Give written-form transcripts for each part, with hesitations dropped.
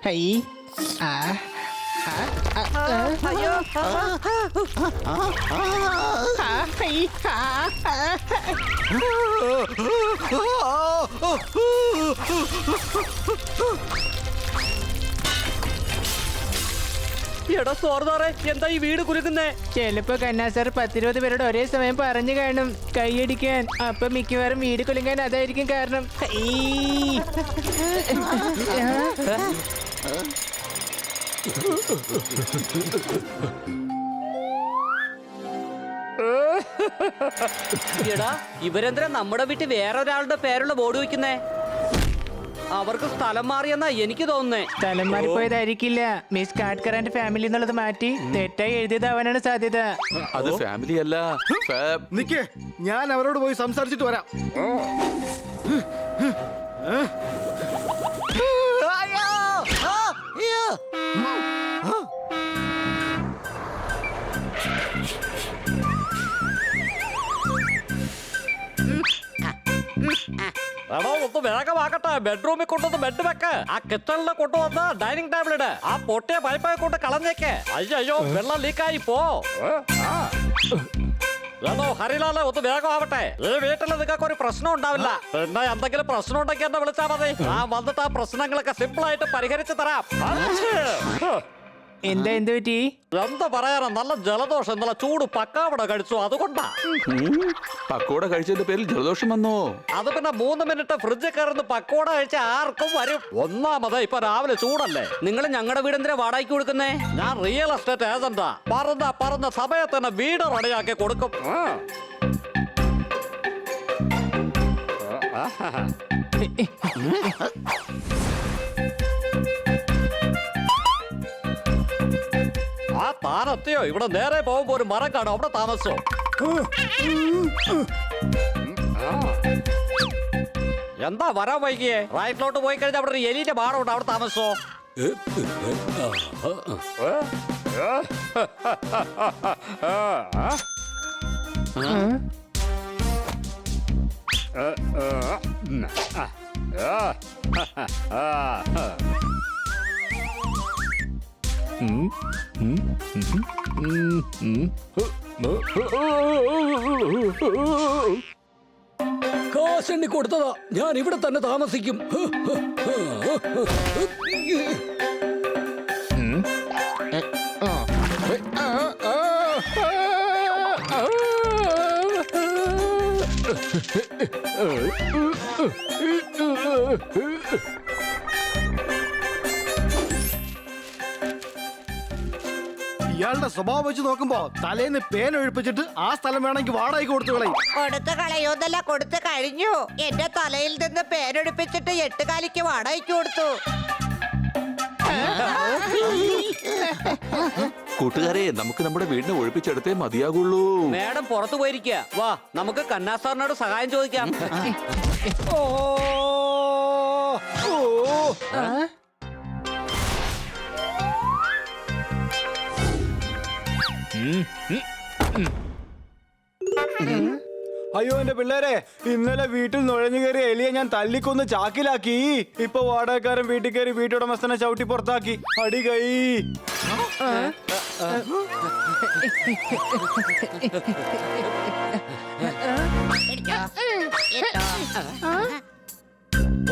High ആ അയ്യോ high എടാ സോർദാറെ എന്താ ഈ വീട് കുലുക്കുന്നേ? ചിലപ്പോ കന്നാ സാർ 10-20 പേരോട് ഒരേ സമയം പറഞ്ഞു കാണും കൈയടിക്കാൻ. അപ്പൊ മിക്കവാറും വീട് കുലുങ്ങാൻ അതായിരിക്കും കാരണം. എടാ ഇവരെന്തിനാ നമ്മുടെ വീട്ടിൽ വേറെ ഒരാളുടെ പേരുള്ള ബോർഡ് വെക്കുന്നേ? അവർക്ക് സ്ഥലം മാറിയെന്നാ എനിക്ക് തോന്നുന്നേ. സ്ഥലം മാറിപ്പോയതായിരിക്കില്ല. മിസ് കാട്ട്കറാന്റെ ഫാമിലി എന്നുള്ളത് മാറ്റി തെറ്റായി എഴുതിയതാവാനാണ് സാധ്യത. അത് ഫാമിലി അല്ല. നിക്ക്, ഞാൻ അവരോട് പോയി സംസാരിച്ചിട്ട് വരാം. എടോ ഒന്ന് വേഗമാക്കട്ടെ. ബെഡ്റൂമിൽ കൊണ്ടുവന്ന് ബെഡ് വെക്ക്. ആ കിച്ചണിൽ കൊണ്ടുവന്ന് ഡൈനിങ് ടേബിൾ ഇട്. ആ പൊട്ടിയ പൈപ്പായി കൊണ്ട് കളഞ്ഞേക്ക്. അയ്യോ വെള്ളം ലീക്കായി പോ. എടോ ഹരിലാല് ഒന്ന് വേഗമാവട്ടെ. ഈ വീട്ടിൽ നിങ്ങൾക്ക് ഒരു പ്രശ്നം ഉണ്ടാവില്ല. പിന്നെ എന്തെങ്കിലും പ്രശ്നം ഉണ്ടെങ്കിൽ എന്നെ വിളിച്ചാൽ മതി. ഞാൻ വന്നിട്ട് ആ പ്രശ്നങ്ങളൊക്കെ സിമ്പിൾ ആയിട്ട് പരിഹരിച്ചു തരാം. എന്ത് പറ്റി? എന്താ പറയാനാ, നല്ല ജലദോഷം. നല്ല ചൂട് പക്കാവട കഴിച്ചു, അതുകൊണ്ടാ. പക്കോട കഴിച്ചതിന്റെ പേരിൽ ജലദോഷം വന്നോ? അത് പിന്നെ 3 മിനിറ്റ് ഫ്രിഡ്ജിൽ കയറുന്ന പക്കോട കഴിച്ച ആർക്കും വരും. ഒന്നാമത് ഇപ്പൊ രാവിലെ ചൂടല്ലേ. നിങ്ങൾ ഞങ്ങളുടെ വീട് എന്തിനാ വാടകയ്ക്ക് കൊടുക്കുന്നേ? ഞാൻ റിയൽ എസ്റ്റേറ്റ് ഏജന്റാ. പറഞ്ഞ സമയത്ത് തന്നെ വീട് റെഡിയാക്കി കൊടുക്കും. ആ താനെത്തിയോ? ഇവിടെ നേരെ പോകുമ്പോ ഒരു മരം കാണും, അവിടെ താമസിച്ചോ. എന്താ വരാൻ വൈകിയേ? റൈറ്റിലോട്ട് പോയി കഴിഞ്ഞാൽ അവിടെ ഒരു എലിന്റെ ബാറുണ്ട്, അവിടെ താമസിച്ചോ. കാശണ്ടി കൊടുത്തതാ. ഞാൻ ഇവിടെ തന്നെ താമസിക്കും. ഇയാളുടെ സ്വഭാവം വെച്ച് നോക്കുമ്പോ തലേന്ന് പേൻ ഒഴിപ്പിച്ചിട്ട് ആ സ്ഥലം വേണമെങ്കിൽ വാടകയ്ക്ക് കൊടുത്തു കളയും. കൊടുത്ത് കളയോന്നല്ല, കൊടുത്തു കഴിഞ്ഞു. എന്റെ തലയിൽ നിന്ന് പേരെടുപ്പിച്ചിട്ട് 8 കാലിക്ക് വാടകയ്ക്ക് കൊടുത്തു. കൂട്ടുകാരെ, നമുക്ക് നമ്മുടെ വീടിനെ ഒഴിപ്പിച്ചെടുത്തേ മതിയാകുള്ളൂ. മേഡം പുറത്തു പോയിരിക്കുക. വാ നമുക്ക് കന്നാ സാറിനോട് സഹായം ചോദിക്കാം. അയ്യോ എന്റെ പിള്ളേരെ, ഇന്നലെ വീട്ടിൽ നുഴഞ്ഞു കയറി എലിയെ ഞാൻ തല്ലിക്കൊന്ന് ചാക്കിലാക്കി. ഇപ്പൊ വാടകക്കാരൻ വീട്ടിൽ കയറി വീട്ടുടമസ്ഥനെ ചവിട്ടി പുറത്താക്കി. അടി കൈ.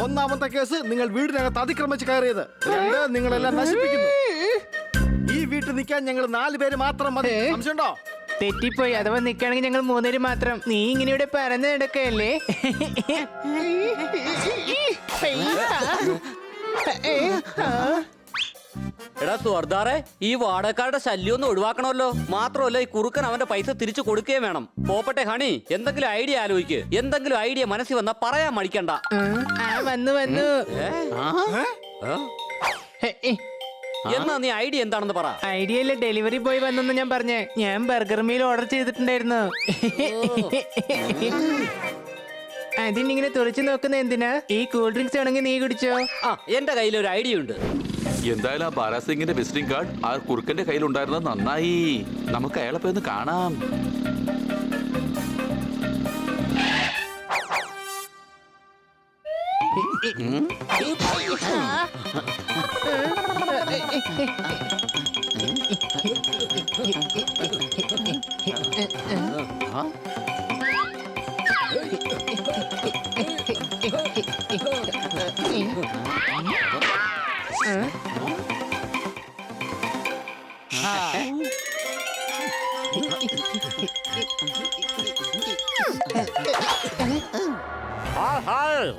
ഒന്നാമത്തെ കേസ്, നിങ്ങൾ വീടിനകത്ത് അതിക്രമിച്ച് കയറിയത്. 2, നിങ്ങളെല്ലാം നശിപ്പിക്കുന്നു. ഈ വീട്ടിൽ നിൽക്കാൻ ഞങ്ങൾ 4 പേര് മാത്രം മതി. സംശയമുണ്ടോ? തെറ്റിപ്പോയി. അഥവാ നിൽക്കുകയാണെങ്കിൽ ഞങ്ങൾ 3 പേര് മാത്രം. നീ ഇങ്ങനെ ഇവിടെ പറന്ന് നടക്കല്ലേ? എടാ സുഹൃത്താറെ, ഈ വാടകക്കാരുടെ ശല്യം ഒന്ന് ഒഴിവാക്കണമല്ലോ. മാത്രമല്ല ഈ കുറുക്കൻ അവന്റെ പൈസ തിരിച്ചു കൊടുക്കുകയും വേണം. പോപ്പട്ടെ ഹണി, എന്തെങ്കിലും ഐഡിയ ആലോചിക്ക്. എന്തെങ്കിലും ഐഡിയ മനസ്സിൽ വന്നാ പറയാൻ മടിക്കണ്ട. വന്നു എന്നാ നീ ഐഡിയ എന്താണെന്ന് പറ. ഐഡിയ അല്ലേ, ഡെലിവറി ബോയ് വന്നെന്ന് ഞാൻ പറഞ്ഞേ. ഞാൻ ബർഗർ മീൽ ഓർഡർ ചെയ്തിട്ടുണ്ടായിരുന്നു. അതിനിങ്ങനെ തുറച്ചു നോക്കുന്ന എന്തിനാ? ഈ കൂൾ ഡ്രിങ്ക്സ് ആണെങ്കിൽ നീ കുടിച്ചോ. എന്റെ കയ്യിൽ ഒരു ഐഡിയ ഉണ്ട്. എന്തായാലും ആ ബാരാസിംഗിന്റെ വിസിറ്റിംഗ് കാർഡ് ആ കുറുക്കന്റെ കയ്യിലുണ്ടായിരുന്നത് നന്നായി. നമുക്ക് അയാളെ പോയി ഒന്ന് കാണാം.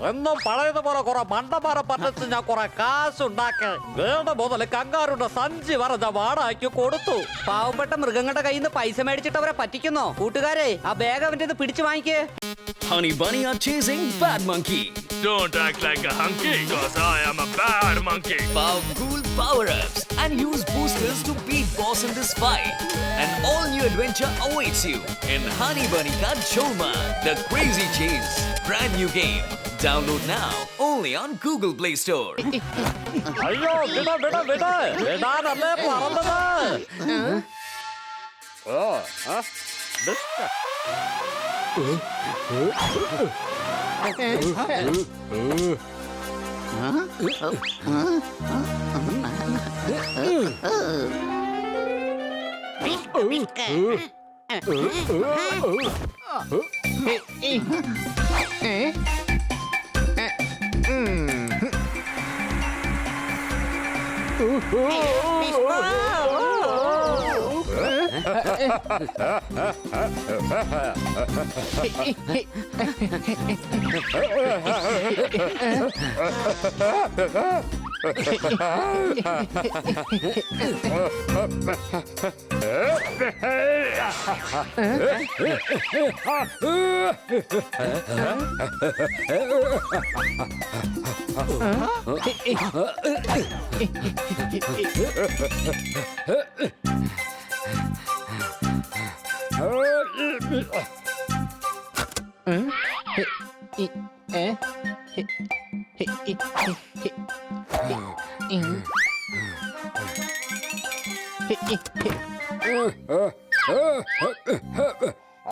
എന്നും പഴയതുപോലെ കുറെ മണ്ടന്മാരെ പറ്റത്ത് ഞാൻ കുറെ കാശുണ്ടാക്കി വേണ്ട മുതൽ കങ്കാറുടെ സഞ്ചി പറഞ്ഞ വാടകയ്ക്ക് കൊടുത്തു. പാവപ്പെട്ട മൃഗങ്ങളുടെ കയ്യിൽ നിന്ന് പൈസ മേടിച്ചിട്ട് അവരെ പറ്റിക്കുന്നോ? കൂട്ടുകാരെ, ആ ബാഗ് അവന്റെ പിടിച്ചു വാങ്ങിക്കേ. Honey Bunny are chasing Bad Monkey. Don't act like a hunky, cause I am a bad monkey. Power cool power-ups and use boosters to beat boss in this fight. An all-new adventure awaits you in Honey Bunny Ka Cholma, The Crazy Chase. Brand new game. Download now only on Google Play Store. അയ്യോ വിട വിട വിട വിടാനല്ലേ പറഞ്ഞത്. ഓ ആ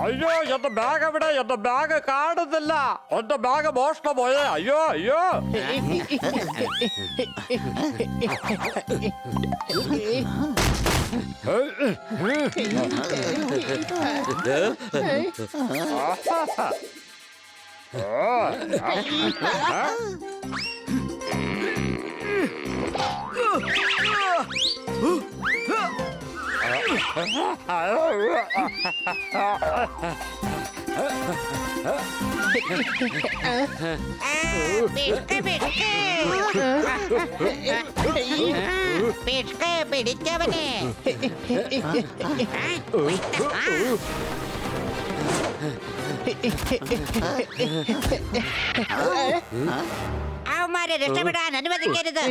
അയ്യോ എന്റെ bag എവിടെ? എന്റെ ബാഗ് കാണുന്നില്ല. എന്റെ ബാഗ് മോഷണം പോയേ. അയ്യോ അയ്യോ. പിടിച്ചവനെ അവന്മാരെ രക്ഷപ്പെടാൻ അനുവദിക്കരുത്.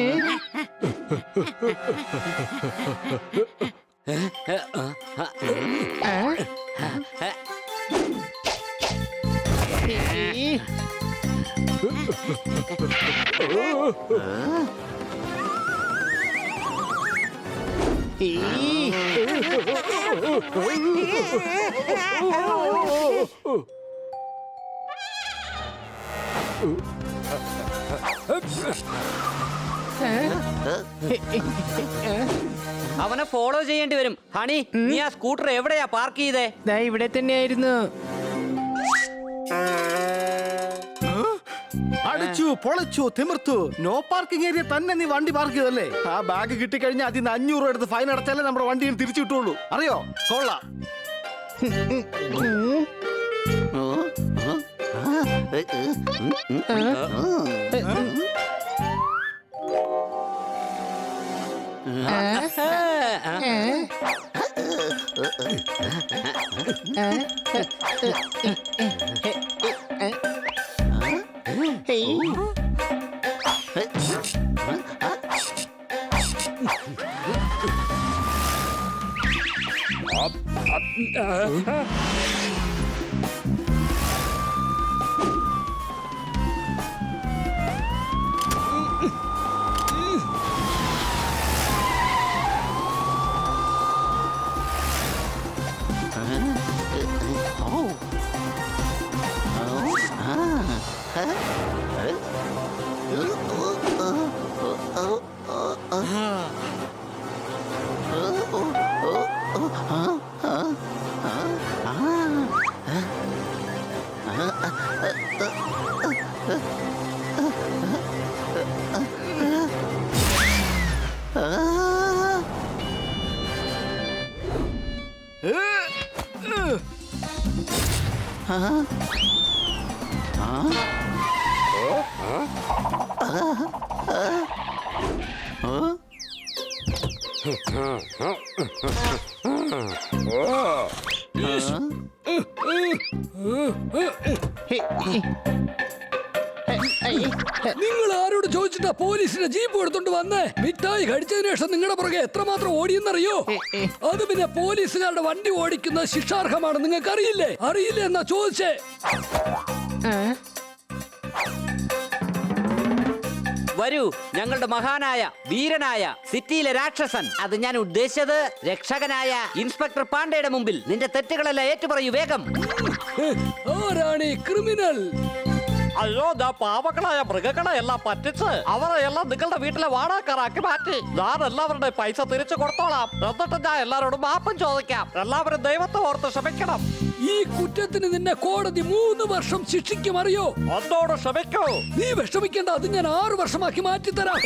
അവനെ ഫോളോ ചെയ്യേണ്ടി വരും. ഹണി, നീ ആ സ്കൂട്ടർ എവിടെയാ പാർക്ക് ചെയ്തേ? ദാ ഇവിടെ തന്നെയായിരുന്നു. അടിച്ചു പൊളിച്ചു തിമിർത്തു. നോ പാർക്കിംഗ് ഏരിയ തന്നെ നീ വണ്ടി പാർക്ക് ചെയ്തല്ലേ? ആ ബാഗ് കിട്ടിക്കഴിഞ്ഞാൽ അതിന് 500 രൂപ എടുത്ത് ഫൈൻ അടച്ചാലേ നമ്മുടെ വണ്ടി തിരിച്ചു കിട്ടുള്ളൂ. അറിയോ? കൊള്ളാം. നിങ്ങൾ ആരോട് ചോദിച്ചിട്ടാ പോലീസിന്റെ ജീപ്പ് എടുത്തോണ്ട് വന്നേ? മിഠായി കഴിച്ചതിന് ശേഷം നിങ്ങളുടെ പുറകെ എത്രമാത്രം ഓടിയെന്നറിയോ? അത് പിന്നെ പോലീസുകാരുടെ വണ്ടി ഓടിക്കുന്നത് ശിക്ഷാർഹമാണ്. നിങ്ങൾക്ക് അറിയില്ലേ? അറിയില്ലേ എന്നാ ചോദിച്ചേ. വരൂ, ഞങ്ങളുടെ മഹാനായ വീരനായ സിറ്റിയിലെ രാക്ഷസൻ, അത് ഞാൻ ഉദ്ദേശിച്ചത് രക്ഷകനായ ഇൻസ്പെക്ടർ പാണ്ഡെയുടെ മുമ്പിൽ നിന്റെ തെറ്റുകളെല്ലാം ഏറ്റുപറയൂ വേഗം. ആരാണ് ഈ ക്രിമിനൽ? അയ്യോ, ഞാൻ പാവങ്ങളായ മൃഗങ്ങളെ എല്ലാം പറ്റിച്ച് അവരെ എല്ലാം നിങ്ങളുടെ വീട്ടിലെ വാടകക്കാരാക്കി മാറ്റി. ഞാൻ എല്ലാവരുടെ പൈസ തിരിച്ചു കൊടുത്തോളാം. എന്നിട്ട് ഞാൻ എല്ലാവരോടും മാപ്പും ചോദിക്കാം. എല്ലാവരും ദൈവത്തെ ഓർത്ത് ക്ഷമിക്കണം. ഈ കുറ്റത്തിന് നിന്നെ കോടതി 3 വർഷം ശിക്ഷിക്കും, അറിയോ? ഒന്നോട് ക്ഷമിക്കൂ. നീ വിഷമിക്കേണ്ട, അത് ഞാൻ 6 വർഷമാക്കി മാറ്റിത്തരാം.